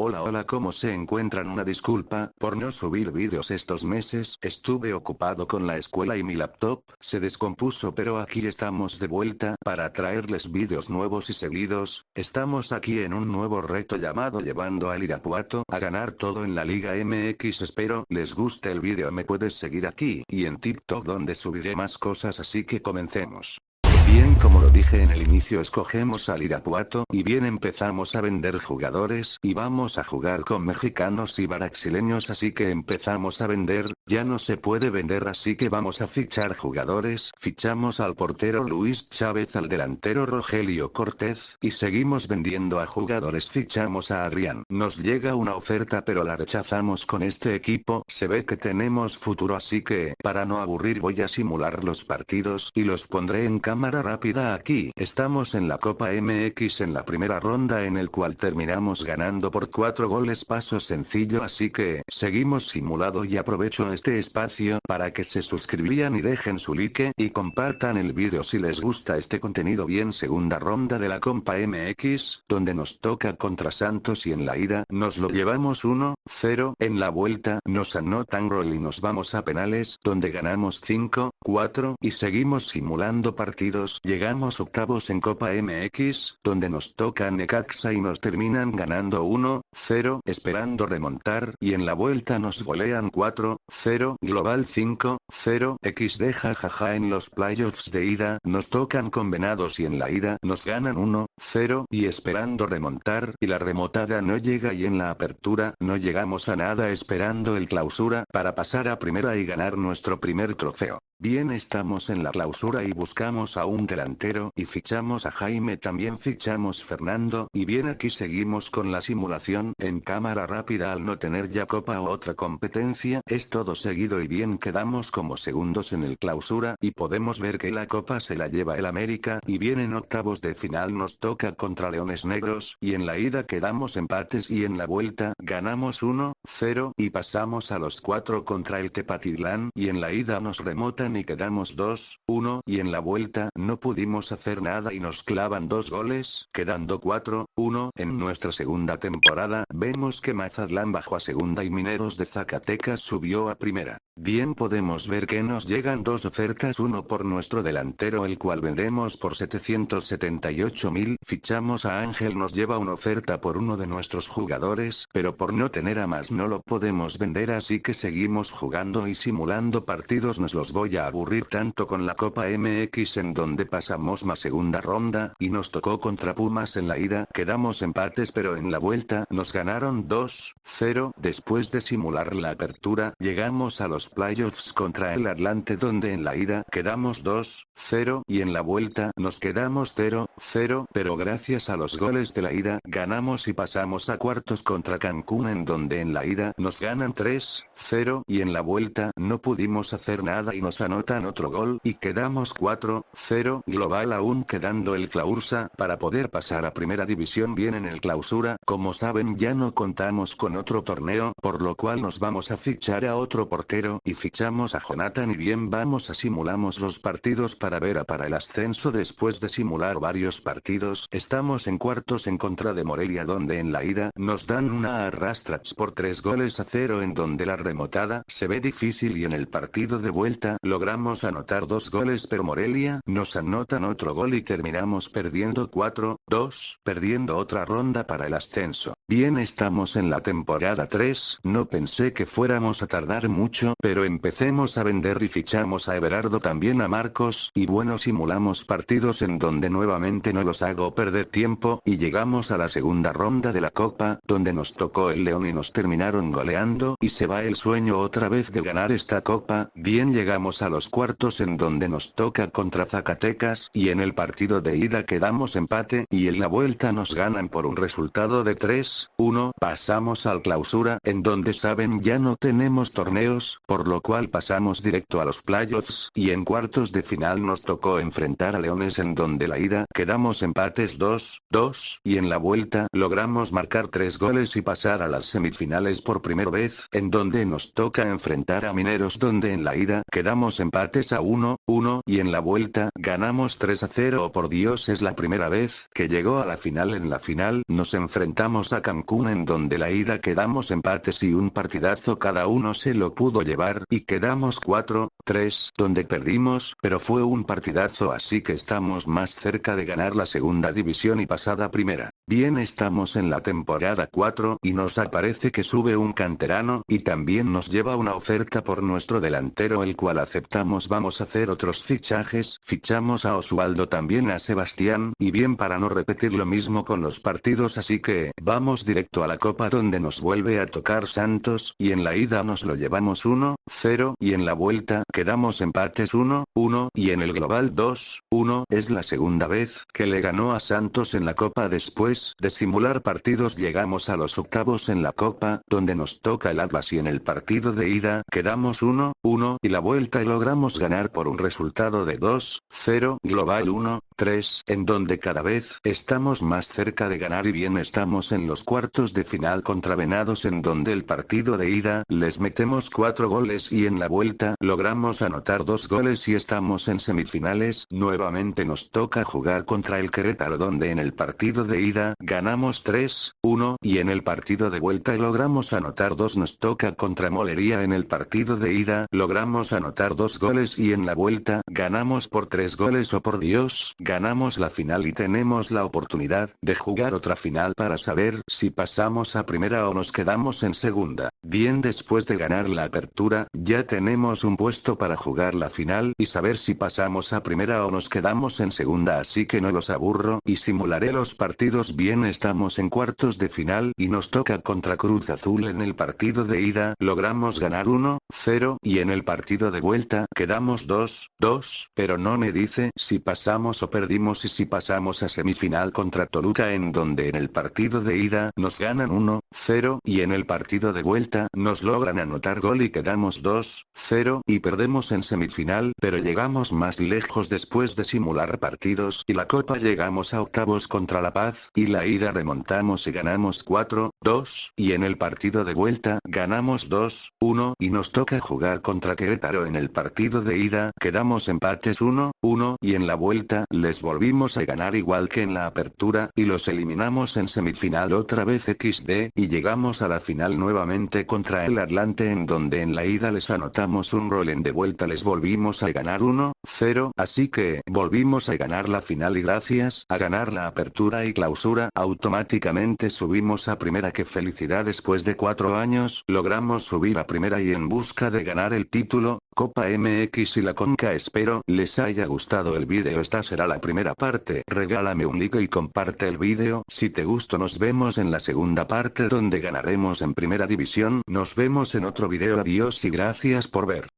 Hola, hola, ¿cómo se encuentran? Una disculpa por no subir vídeos estos meses, estuve ocupado con la escuela y mi laptop se descompuso, pero aquí estamos de vuelta para traerles vídeos nuevos y seguidos. Estamos aquí en un nuevo reto llamado Llevando al Irapuato a ganar todo en la Liga MX. Espero les guste el vídeo. Me puedes seguir aquí y en TikTok, donde subiré más cosas, así que comencemos. Bien, como lo dije en el inicio, escogemos al Irapuato y bien, empezamos a vender jugadores y vamos a jugar con mexicanos y brasileños, así que empezamos a vender. Ya no se puede vender, así que vamos a fichar jugadores. Fichamos al portero Luis Chávez, al delantero Rogelio Cortés y seguimos vendiendo a jugadores. Fichamos a Adrián. Nos llega una oferta, pero la rechazamos. Con este equipo se ve que tenemos futuro, así que para no aburrir voy a simular los partidos y los pondré en cámara rápida. Aquí estamos en la Copa MX en la primera ronda, en el cual terminamos ganando por 4 goles. Paso sencillo, así que seguimos simulado y aprovecho este espacio para que se suscriban y dejen su like y compartan el vídeo si les gusta este contenido. Bien, segunda ronda de la Copa MX, donde nos toca contra Santos y en la ida nos lo llevamos 1-0, en la vuelta nos anotan gol y nos vamos a penales, donde ganamos 5-4 y seguimos simulando partidos. Llegamos octavos en Copa MX, donde nos toca Necaxa y nos terminan ganando 1-0, esperando remontar, y en la vuelta nos golean 4-0, global 5-0, XD jajaja. En los playoffs de ida nos tocan con Venados y en la ida nos ganan 1-0 y esperando remontar, y la remontada no llega, y en la apertura no llegamos a nada, esperando el clausura para pasar a primera y ganar nuestro primer trofeo. Bien, estamos en la clausura y buscamos a un delantero y fichamos a Jaime, también fichamos Fernando, y bien, aquí seguimos con la simulación en cámara rápida. Al no tener ya copa o otra competencia, es todo seguido, y bien, quedamos como segundos en el clausura y podemos ver que la copa se la lleva el América, y bien, en octavos de final nos toca contra Leones Negros y en la ida quedamos empates y en la vuelta ganamos 1-0 y pasamos a los 4 contra el Tepatitlán, y en la ida nos remotan y quedamos 2-1 y en la vuelta no pudimos hacer nada y nos clavan 2 goles, quedando 4-1. En nuestra segunda temporada vemos que Mazatlán bajó a segunda y Mineros de Zacatecas subió a primera. Bien, podemos ver que nos llegan 2 ofertas, uno por nuestro delantero, el cual vendemos por 778.000, fichamos a Ángel, nos lleva una oferta por uno de nuestros jugadores, pero por no tener a más no lo podemos vender, así que seguimos jugando y simulando partidos. Nos los voy a aburrir tanto con la Copa MX, en donde pasamos más segunda ronda y nos tocó contra Pumas. En la ida quedamos empates, pero en la vuelta nos ganaron 2-0. Después de simular la apertura llegamos a los playoffs contra el Atlante, donde en la ida quedamos 2-0 y en la vuelta nos quedamos 0-0, pero gracias a los goles de la ida ganamos y pasamos a cuartos contra Cancún, en donde en la ida nos ganan 3-0 y en la vuelta no pudimos hacer nada y nos anotan otro gol y quedamos 4-0, global, aún quedando el clausura para poder pasar a primera división. Bien, en el clausura, como saben, ya no contamos con otro torneo, por lo cual nos vamos a fichar a otro portero y fichamos a Jonathan, y bien, vamos a simulamos los partidos para ver para el ascenso. Después de simular varios partidos estamos en cuartos en contra de Morelia, donde en la ida nos dan una arrastrach por 3-0, en donde la remontada se ve difícil, y en el partido de vuelta logramos anotar 2 goles, pero Morelia nos anotan otro gol y terminamos perdiendo 4-2, perdiendo otra ronda para el ascenso. Bien, estamos en la temporada 3, no pensé que fuéramos a tardar mucho, pero empecemos a vender y fichamos a Everardo, también a Marcos, y bueno, simulamos partidos en donde nuevamente no los hago perder tiempo, y llegamos a la segunda ronda de la Copa, donde nos tocó el León y nos terminaron goleando, y se va el sueño otra vez de ganar esta Copa. Bien, llegamos a los cuartos, en donde nos toca contra Zacatecas, y en el partido de ida quedamos empate, y en la vuelta nos ganan por un resultado de 3-1, pasamos al clausura, en donde saben ya no tenemos torneos, por lo cual pasamos directo a los playoffs, y en cuartos de final nos tocó enfrentar a Leones, en donde la ida quedamos empates 2-2, y en la vuelta logramos marcar 3 goles y pasar a las semifinales por primera vez, en donde nos toca enfrentar a Mineros, donde en la ida quedamos empates a 1-1 y en la vuelta ganamos 3-0. Oh, por Dios, es la primera vez que que llegó a la final. En la final nos enfrentamos a Cancún, en donde la ida quedamos empates y un partidazo cada uno se lo pudo llevar y quedamos 4-3, donde perdimos, pero fue un partidazo, así que estamos más cerca de ganar la segunda división y pasar a primera. Bien, estamos en la temporada 4 y nos aparece que sube un canterano y también nos lleva una oferta por nuestro delantero, el cual aceptamos. Vamos a hacer otros fichajes, fichamos a Osvaldo, también a Sebastián, y bien, para no repetir lo mismo con los partidos, así que vamos directo a la Copa, donde nos vuelve a tocar Santos, y en la ida nos lo llevamos 1-0 y en la vuelta quedamos empates 1-1 y en el global 2-1. Es la segunda vez que le ganó a Santos en la Copa. Después de simular partidos llegamos a los octavos en la Copa, donde nos toca el Atlas, y en el partido de ida quedamos 1-1 y la vuelta logramos ganar por un resultado de 2-0, global 1-3, en donde cada vez estamos más cerca de ganar. Y bien, estamos en los cuartos de final contra Venados, en donde el partido de ida les metemos 4 goles y en la vuelta logramos anotar 2 goles y estamos en semifinales. Nuevamente nos toca jugar contra el Querétaro, donde en el partido de ida ganamos 3-1 y en el partido de vuelta logramos anotar 2. Nos toca contra Molería, en el partido de ida logramos anotar 2 goles y en la vuelta ganamos por 3 goles. Oh por Dios, ganamos la final y tenemos la oportunidad de jugar otra final para saber si pasamos a primera o nos quedamos en segunda. Bien, después de ganar la apertura ya tenemos un puesto para jugar la final y saber si pasamos a primera o nos quedamos en segunda, así que no los aburro y simularé los partidos. Bien, estamos en cuartos de final y nos toca contra Cruz Azul. En el partido de ida logramos ganar 1-0 y en el partido de vuelta quedamos 2-2, pero no me dice si pasamos o perdimos. Y si pasamos a semifinal contra Toluca, en donde en el partido de ida nos ganan 1-0 y en el partido de vuelta nos logran anotar gol y quedamos 2-0 y perdemos en semifinal, pero llegamos más lejos después de simular partidos y la Copa. Llegamos a octavos contra La Paz y la ida remontamos y ganamos 4-2 y en el partido de vuelta ganamos 2-1 y nos toca jugar contra Querétaro. En el partido de ida quedamos empates 1-1 y en la vuelta les volvimos a ganar igual que en la apertura y los eliminamos en semifinal otra vez XD, y llegamos a la final nuevamente contra el Atlante, en donde en la ida les anotamos un gol, en de vuelta les volvimos a ganar 1-0, así que volvimos a ganar la final y gracias a ganar la apertura y clausura automáticamente subimos a primera. ¡Qué felicidad! Después de 4 años logramos subir a primera y en busca de ganar el título Copa MX y la Conca. Espero les haya gustado el vídeo. Esta será la primera parte. Regálame un like y comparte el vídeo. Si te gustó, nos vemos en la segunda parte, donde ganaremos en primera división. Nos vemos en otro vídeo. Adiós y gracias por ver.